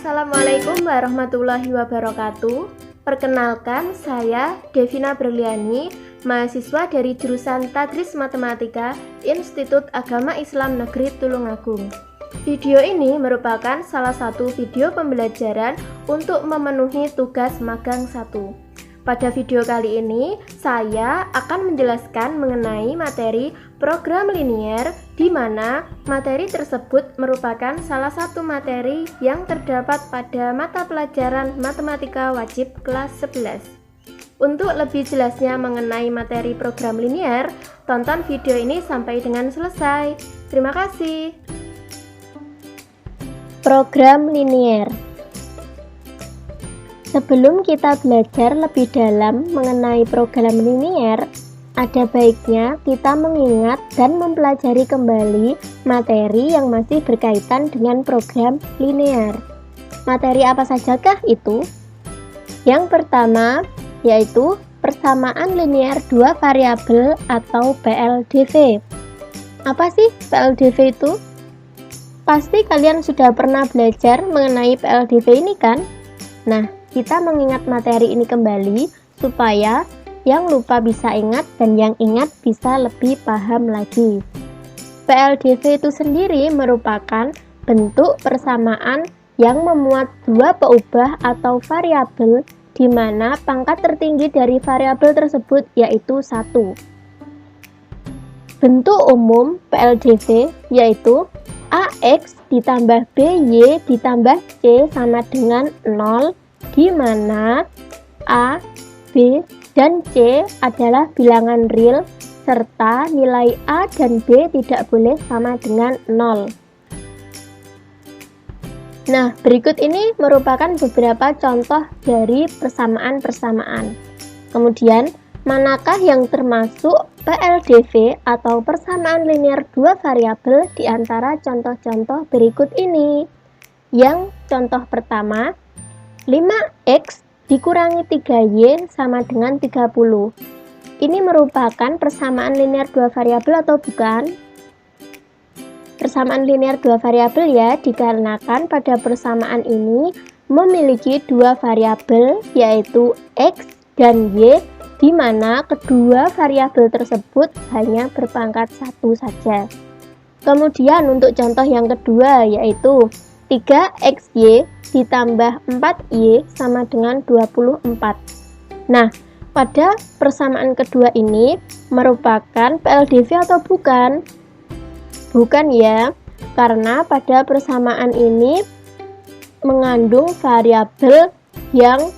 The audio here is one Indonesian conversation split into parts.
Assalamualaikum warahmatullahi wabarakatuh. Perkenalkan, saya Devina Berliani, mahasiswa dari jurusan Tadris Matematika Institut Agama Islam Negeri Tulungagung. Video ini merupakan salah satu video pembelajaran untuk memenuhi tugas magang 1. Pada video kali ini, saya akan menjelaskan mengenai materi program linier, di mana materi tersebut merupakan salah satu materi yang terdapat pada mata pelajaran Matematika Wajib kelas 11. Untuk lebih jelasnya mengenai materi program linier, tonton video ini sampai dengan selesai. Terima kasih. Program linier. Sebelum kita belajar lebih dalam mengenai program linier, ada baiknya kita mengingat dan mempelajari kembali materi yang masih berkaitan dengan program linier. Materi apa sajakah itu? Yang pertama yaitu persamaan linier dua variabel atau PLDV. Apa sih PLDV itu? Pasti kalian sudah pernah belajar mengenai PLDV ini kan? Nah, kita mengingat materi ini kembali supaya yang lupa bisa ingat dan yang ingat bisa lebih paham lagi. PLDV itu sendiri merupakan bentuk persamaan yang memuat dua peubah atau variabel di mana pangkat tertinggi dari variabel tersebut yaitu 1. Bentuk umum PLDV yaitu AX ditambah BY ditambah C sama dengan 0, di mana A, B, dan C adalah bilangan real serta nilai A dan B tidak boleh sama dengan 0. Nah, berikut ini merupakan beberapa contoh dari persamaan-persamaan. Kemudian, manakah yang termasuk PLDV atau persamaan linier dua variabel di antara contoh-contoh berikut ini? Yang contoh pertama, 5X dikurangi 3Y sama dengan 30. Ini merupakan persamaan linier dua variabel atau bukan? Persamaan linier dua variabel ya, dikarenakan pada persamaan ini memiliki dua variabel yaitu X dan Y, di mana kedua variabel tersebut hanya berpangkat 1 saja. Kemudian untuk contoh yang kedua yaitu 3XY ditambah 4Y sama dengan 24. Nah, pada persamaan kedua ini merupakan PLDV atau bukan? Bukan ya, karena pada persamaan ini mengandung variabel yang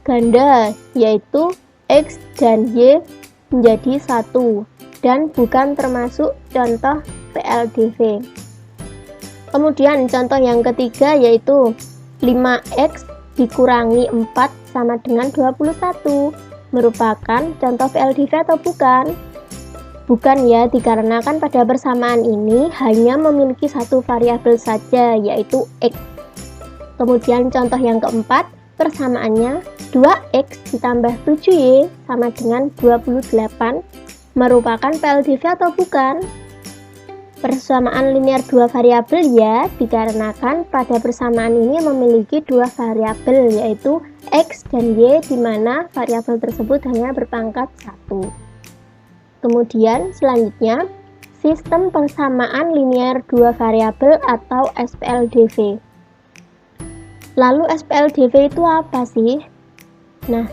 ganda, yaitu X dan Y menjadi 1 dan bukan termasuk contoh PLDV. Kemudian contoh yang ketiga yaitu 5X dikurangi 4 sama dengan 21. Merupakan contoh PLDV atau bukan? Bukan ya, dikarenakan pada persamaan ini hanya memiliki satu variabel saja yaitu X. Kemudian contoh yang keempat, persamaannya 2X ditambah 7Y sama dengan 28. Merupakan PLDV atau bukan? Persamaan linier dua variabel ya, dikarenakan pada persamaan ini memiliki dua variabel yaitu X dan Y, di mana variabel tersebut hanya berpangkat 1. Kemudian selanjutnya, sistem persamaan linier dua variabel atau SPLDV. Lalu SPLDV itu apa sih? Nah,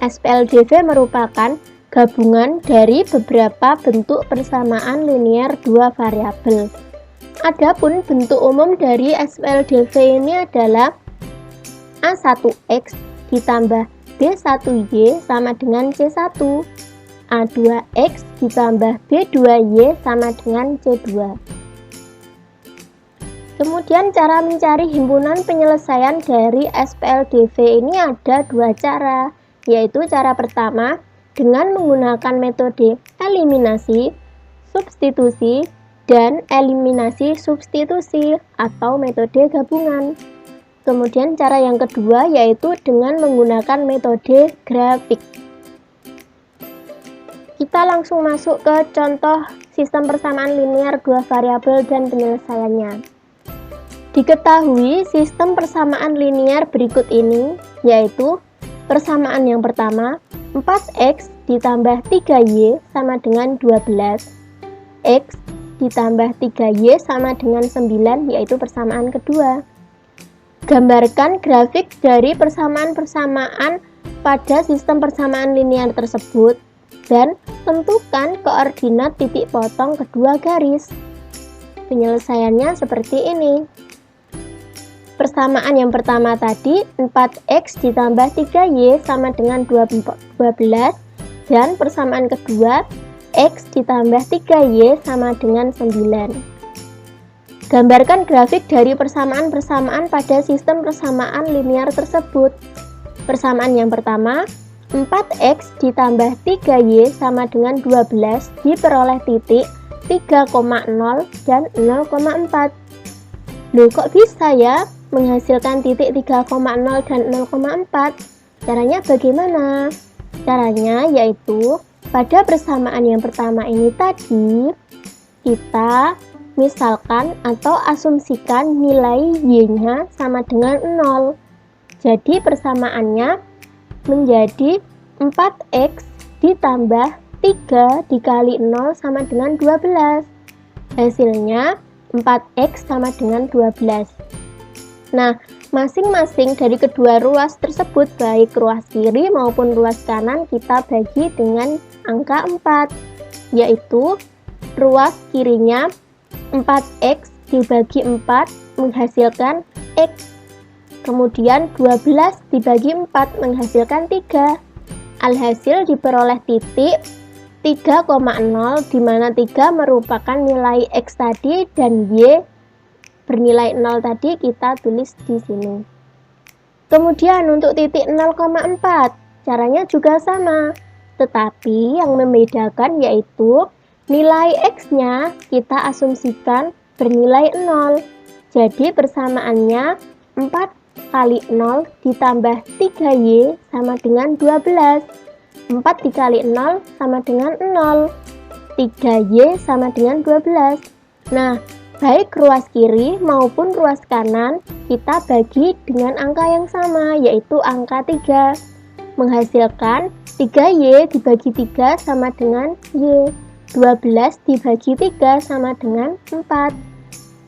SPLDV merupakan gabungan dari beberapa bentuk persamaan linier dua variabel. Adapun bentuk umum dari SPLDV ini adalah A1X ditambah B1Y sama dengan C1, A2X ditambah B2Y sama dengan C2. Kemudian cara mencari himpunan penyelesaian dari SPLDV ini ada dua cara, yaitu cara pertama dengan menggunakan metode eliminasi, substitusi, dan eliminasi substitusi atau metode gabungan. Kemudian cara yang kedua yaitu dengan menggunakan metode grafik. Kita langsung masuk ke contoh sistem persamaan linier dua variabel dan penyelesaiannya. Diketahui sistem persamaan linear berikut ini, yaitu persamaan yang pertama, 4x ditambah 3y sama dengan 12, x ditambah 3y sama dengan 9, yaitu persamaan kedua. Gambarkan grafik dari persamaan-persamaan pada sistem persamaan linear tersebut dan tentukan koordinat titik potong kedua garis. Penyelesaiannya seperti ini. Persamaan yang pertama tadi 4x ditambah 3y sama dengan 12, dan persamaan kedua x ditambah 3y sama dengan 9. Gambarkan grafik dari persamaan-persamaan pada sistem persamaan linear tersebut. Persamaan yang pertama 4x ditambah 3y sama dengan 12 diperoleh titik 3,0 dan 0,4. Loh, kok bisa ya menghasilkan titik 3,0 dan 0,4? Caranya bagaimana? Caranya yaitu pada persamaan yang pertama ini tadi kita misalkan atau asumsikan nilai y-nya sama dengan 0. Jadi persamaannya menjadi 4x ditambah 3 dikali 0 sama dengan 12. Hasilnya 4x sama dengan 12. Nah, masing-masing dari kedua ruas tersebut, baik ruas kiri maupun ruas kanan, kita bagi dengan angka 4, yaitu ruas kirinya 4x dibagi 4 menghasilkan x. Kemudian 12 dibagi 4 menghasilkan 3. Alhasil diperoleh titik 3,0 di mana 3 merupakan nilai x tadi dan y bernilai 0 tadi kita tulis di sini. Kemudian untuk titik 0,4 caranya juga sama, tetapi yang membedakan yaitu nilai x-nya kita asumsikan bernilai 0. Jadi persamaannya 4 kali 0 ditambah 3y sama dengan 12. 4 dikali 0 sama dengan 0. 3y sama dengan 12. Nah, baik ruas kiri maupun ruas kanan kita bagi dengan angka yang sama, yaitu angka 3. Menghasilkan 3y dibagi 3 sama dengan y. 12 dibagi 3 sama dengan 4.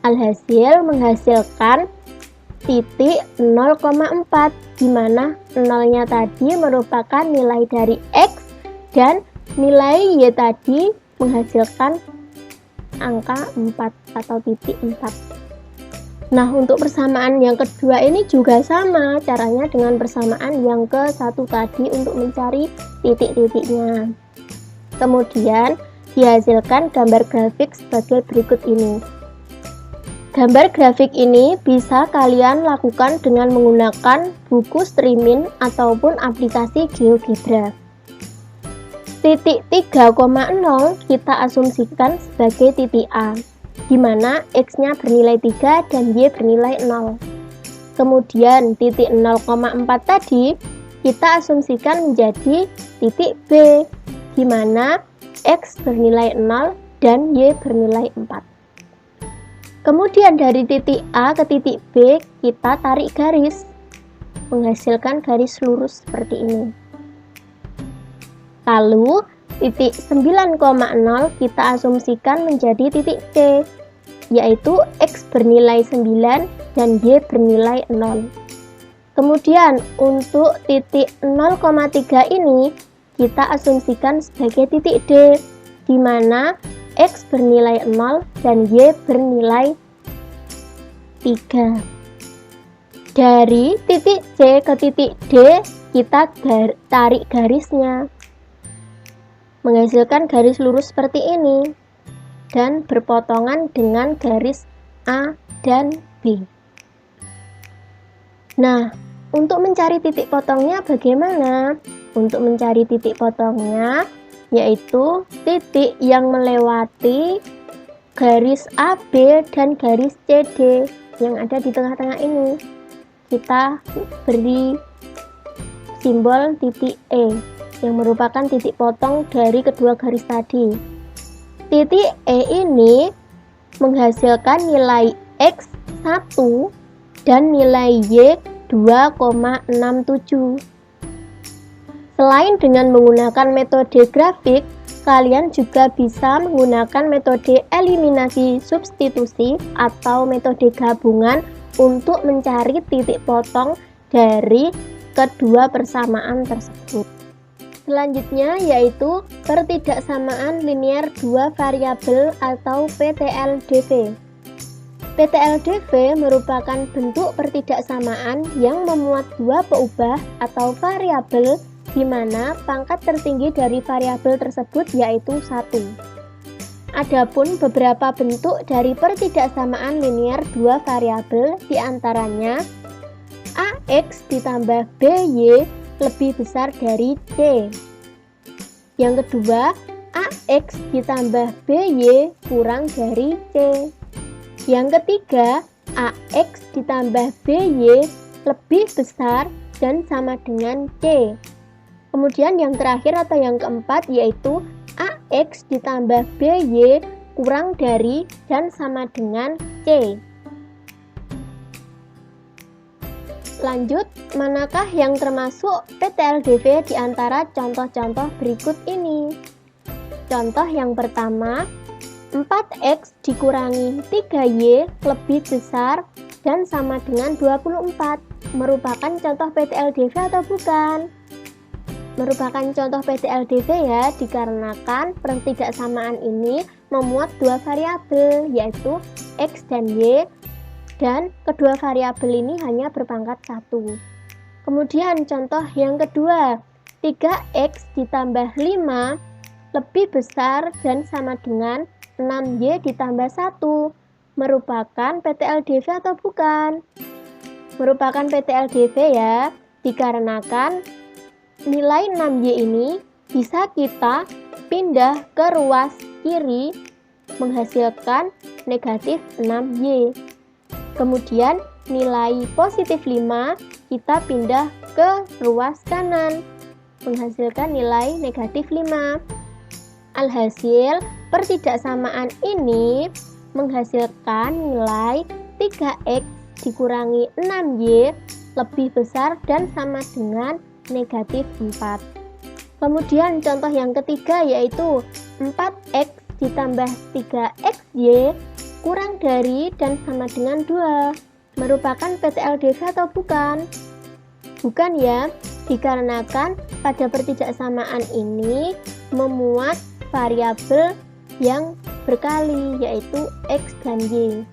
Alhasil menghasilkan titik 0,4, di mana 0-nya tadi merupakan nilai dari x dan nilai y tadi menghasilkan angka 4 atau titik 4. Nah, untuk persamaan yang kedua ini juga sama, caranya dengan persamaan yang ke-1 tadi untuk mencari titik-titiknya. Kemudian dihasilkan gambar grafik sebagai berikut ini. Gambar grafik ini bisa kalian lakukan dengan menggunakan buku streaming ataupun aplikasi GeoGebra. Titik 3,0 kita asumsikan sebagai titik A, di mana x-nya bernilai 3 dan y bernilai 0. Kemudian titik 0,4 tadi kita asumsikan menjadi titik B, di mana x bernilai 0 dan y bernilai 4. Kemudian dari titik A ke titik B kita tarik garis, menghasilkan garis lurus seperti ini. Lalu titik 9,0 kita asumsikan menjadi titik C, yaitu x bernilai 9 dan y bernilai 0. Kemudian untuk titik 0,3 ini kita asumsikan sebagai titik D, di mana x bernilai 0 dan y bernilai 3. Dari titik C ke titik D kita tarik garisnya, menghasilkan garis lurus seperti ini dan berpotongan dengan garis A dan B. Nah, untuk mencari titik potongnya bagaimana? Untuk mencari titik potongnya yaitu titik yang melewati garis AB dan garis CD yang ada di tengah-tengah ini. Kita beri simbol titik E yang merupakan titik potong dari kedua garis tadi. Titik E ini menghasilkan nilai X 1 dan nilai Y 2,67. Selain dengan menggunakan metode grafik, kalian juga bisa menggunakan metode eliminasi substitusi atau metode gabungan untuk mencari titik potong dari kedua persamaan tersebut. Selanjutnya yaitu pertidaksamaan linier dua variabel atau PTLDV. PTLDV merupakan bentuk pertidaksamaan yang memuat dua peubah atau variabel di mana pangkat tertinggi dari variabel tersebut yaitu 1. Adapun beberapa bentuk dari pertidaksamaan linier dua variabel diantaranya AX ditambah BY lebih besar dari C. Yang kedua, AX ditambah BY kurang dari C. Yang ketiga, AX ditambah BY lebih besar dan sama dengan C. Kemudian yang terakhir atau yang keempat yaitu AX ditambah BY kurang dari dan sama dengan C. Lanjut, manakah yang termasuk PTLDV di antara contoh-contoh berikut ini? Contoh yang pertama, 4X dikurangi 3Y lebih besar dan sama dengan 24. Merupakan contoh PTLDV atau bukan? Merupakan contoh PTLDV ya, dikarenakan pertidaksamaan ini memuat dua variabel yaitu X dan Y, dan kedua variabel ini hanya berpangkat 1. Kemudian contoh yang kedua, 3X ditambah 5 lebih besar dan sama dengan 6Y ditambah 1. Merupakan PTLDV atau bukan? Merupakan PTLDV ya, dikarenakan nilai 6Y ini bisa kita pindah ke ruas kiri menghasilkan negatif 6Y. Kemudian nilai positif 5 kita pindah ke ruas kanan menghasilkan nilai negatif 5. Alhasil, pertidaksamaan ini menghasilkan nilai 3X dikurangi 6Y lebih besar dan sama dengan negatif 4. Kemudian contoh yang ketiga yaitu 4X ditambah 3XY kurang dari dan sama dengan 2. Merupakan PTLDV atau bukan? Bukan ya, dikarenakan pada pertidaksamaan ini memuat variabel yang berkali yaitu X dan Y.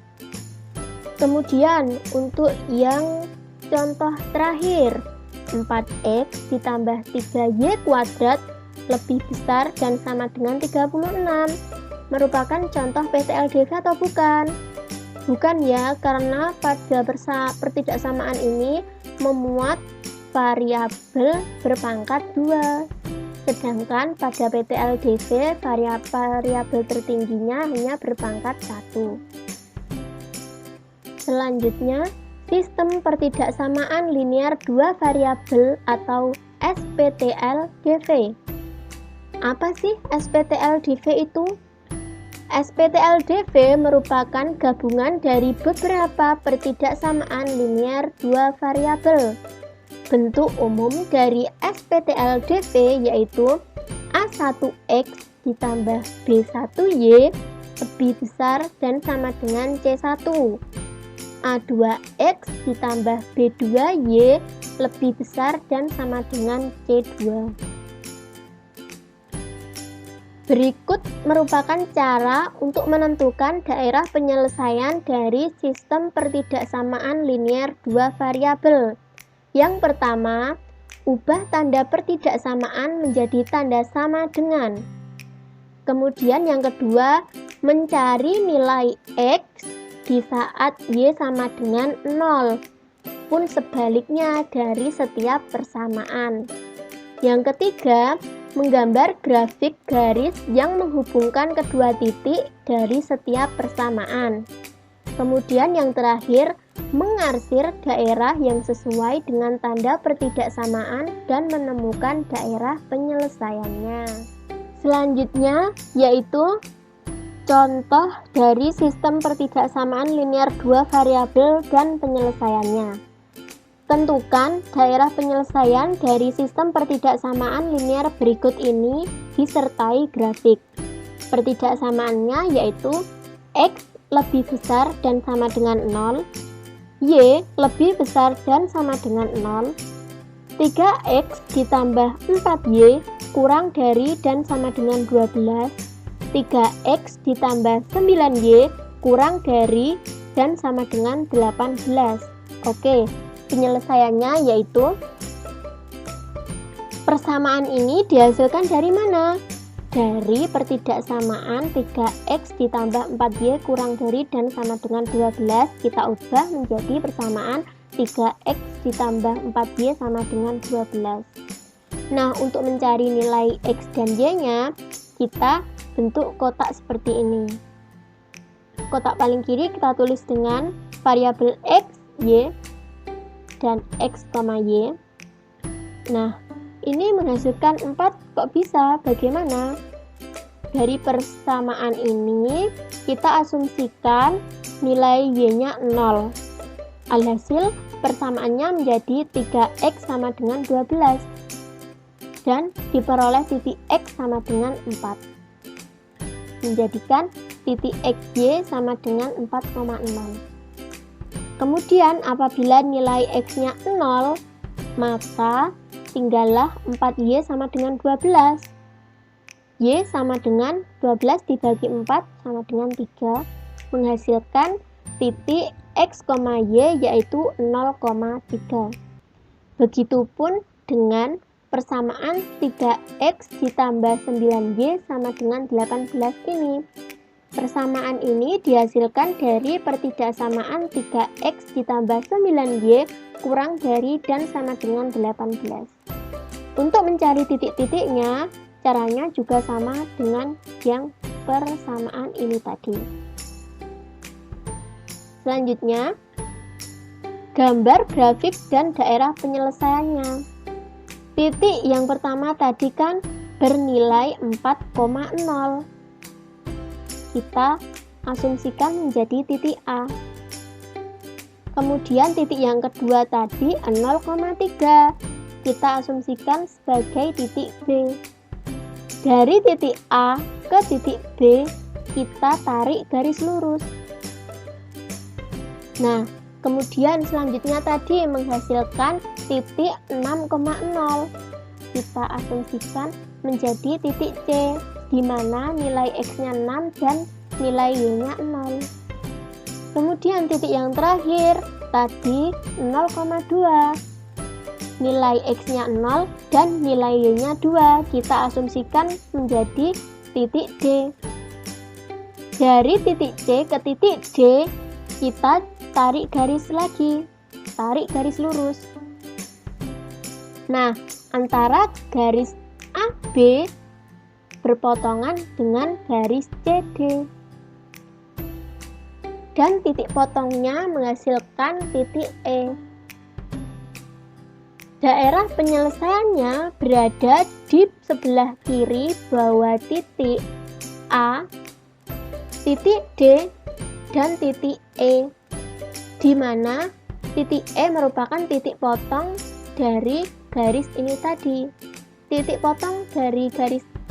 Kemudian untuk yang contoh terakhir, 4X ditambah 3Y kuadrat lebih besar dan sama dengan 36. Merupakan contoh PTLDV atau bukan? Bukan ya, karena pada pertidaksamaan ini memuat variabel berpangkat 2. Sedangkan pada PTLDV variabel tertingginya hanya berpangkat 1. Selanjutnya, sistem pertidaksamaan linier dua variabel atau SPTLDV. Apa sih SPTLDV itu? SPTLDV merupakan gabungan dari beberapa pertidaksamaan linier dua variabel. Bentuk umum dari SPTLDV yaitu A1X ditambah B1Y lebih besar dan sama dengan C1. A2X ditambah B2Y lebih besar dan sama dengan C2. Berikut merupakan cara untuk menentukan daerah penyelesaian dari sistem pertidaksamaan linier dua variabel. Yang pertama, ubah tanda pertidaksamaan menjadi tanda sama dengan. Kemudian yang kedua, mencari nilai X di saat Y sama dengan 0, pun sebaliknya dari setiap persamaan. Yang ketiga, menggambar grafik garis yang menghubungkan kedua titik dari setiap persamaan. Kemudian yang terakhir, mengarsir daerah yang sesuai dengan tanda pertidaksamaan dan menemukan daerah penyelesaiannya. Selanjutnya yaitu Contoh dari sistem pertidaksamaan linear dua variabel dan penyelesaiannya. Tentukan daerah penyelesaian dari sistem pertidaksamaan linear berikut ini disertai grafik. Pertidaksamaannya yaitu X lebih besar dan sama dengan 0, Y lebih besar dan sama dengan 0, 3X ditambah 4Y kurang dari dan sama dengan 12, 3X ditambah 9Y kurang dari dan sama dengan 18. Oke, penyelesaiannya yaitu persamaan ini dihasilkan dari mana? Dari pertidaksamaan 3X ditambah 4Y kurang dari dan sama dengan 12, kita ubah menjadi persamaan 3X ditambah 4Y sama dengan 12. Nah, untuk mencari nilai X dan Y-nya, kita bentuk kotak seperti ini. Kotak paling kiri kita tulis dengan variabel X, Y, dan X, Y. Nah, ini menghasilkan 4, kok bisa? Bagaimana? Dari persamaan ini, kita asumsikan nilai Y-nya 0. Alhasil, persamaannya menjadi 3X sama dengan 12. Dan diperoleh titik X sama dengan 4. Menjadikan titik XY sama dengan 4,6. Kemudian apabila nilai X-nya 0, maka tinggallah 4Y sama dengan 12. Y sama dengan 12 dibagi 4 sama dengan 3, menghasilkan titik X, Y yaitu 0,3. Begitupun dengan persamaan 3X ditambah 9Y sama dengan 18 ini. Persamaan ini dihasilkan dari pertidaksamaan 3X ditambah 9Y kurang dari dan sama dengan 18. Untuk mencari titik-titiknya, caranya juga sama dengan yang persamaan ini tadi. Selanjutnya, gambar grafik dan daerah penyelesaiannya. Titik yang pertama tadi kan bernilai 4,0. Kita asumsikan menjadi titik A. Kemudian titik yang kedua tadi 0,3. Kita asumsikan sebagai titik B. Dari titik A ke titik B, kita tarik garis lurus. Nah, kemudian selanjutnya tadi menghasilkan titik 6,0. Kita asumsikan menjadi titik C, di mana nilai X-nya 6 dan nilai Y-nya 0. Kemudian titik yang terakhir tadi 0,2. Nilai X-nya 0 dan nilai Y-nya 2. Kita asumsikan menjadi titik D. Dari titik C ke titik D, kita tarik garis lagi, tarik garis lurus. Nah, antara garis AB berpotongan dengan garis CD. Dan titik potongnya menghasilkan titik E. Daerah penyelesaiannya berada di sebelah kiri bawah titik A, titik D, dan titik E, di mana titik E merupakan titik potong dari garis ini tadi. Titik potong dari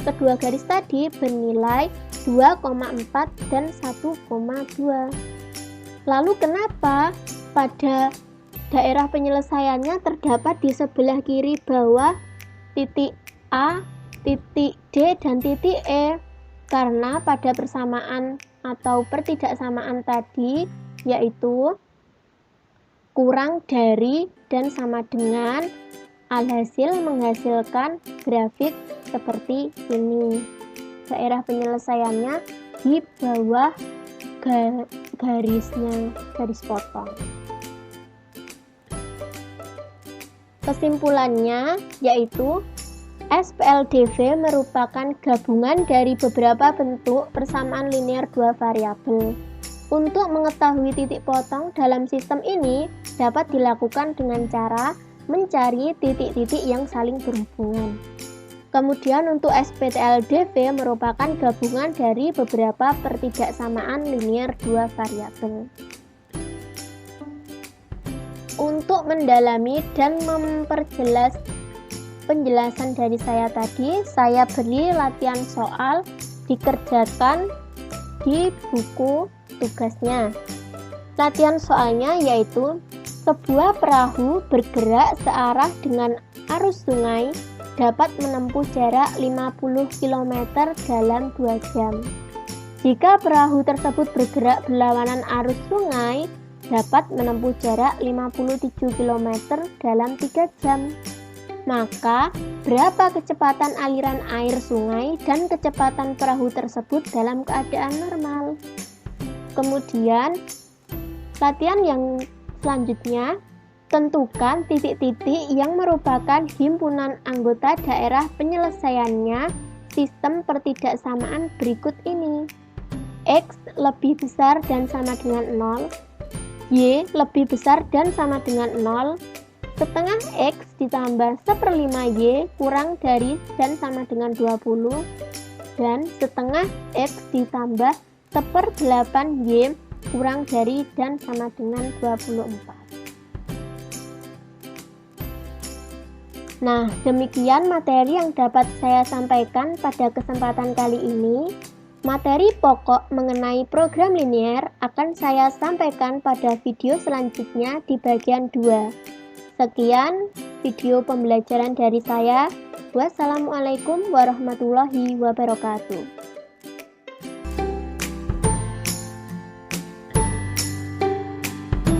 kedua garis tadi bernilai 2,4 dan 1,2. Lalu kenapa pada daerah penyelesaiannya terdapat di sebelah kiri bawah titik A, titik D, dan titik E? Karena pada persamaan atau pertidaksamaan tadi yaitu kurang dari dan sama dengan, alhasil menghasilkan grafik seperti ini. Daerah penyelesaiannya di bawah garisnya, garis potong. Kesimpulannya yaitu SPLDV merupakan gabungan dari beberapa bentuk persamaan linear dua variabel. Untuk mengetahui titik potong dalam sistem ini dapat dilakukan dengan cara mencari titik-titik yang saling berhubungan. Kemudian untuk SPTLDV merupakan gabungan dari beberapa pertidaksamaan linier dua variabel. Untuk mendalami dan memperjelas penjelasan dari saya tadi, saya beri latihan soal dikerjakan di buku tugasnya. Latihan soalnya yaitu sebuah perahu bergerak searah dengan arus sungai dapat menempuh jarak 50 km dalam 2 jam. Jika perahu tersebut bergerak berlawanan arus sungai, dapat menempuh jarak 57 km dalam 3 jam. Maka, berapa kecepatan aliran air sungai dan kecepatan perahu tersebut dalam keadaan normal? Kemudian, latihan yang selanjutnya, tentukan titik-titik yang merupakan himpunan anggota daerah penyelesaiannya sistem pertidaksamaan berikut ini. X lebih besar dan sama dengan 0, Y lebih besar dan sama dengan 0, setengah X ditambah 1/5 Y kurang dari dan sama dengan 20, dan setengah X ditambah 1/8 Y kurang dari dan sama dengan 24. Nah, demikian materi yang dapat saya sampaikan pada kesempatan kali ini. Materi pokok mengenai program linier akan saya sampaikan pada video selanjutnya di bagian 2. Sekian video pembelajaran dari saya. Wassalamualaikum warahmatullahi wabarakatuh.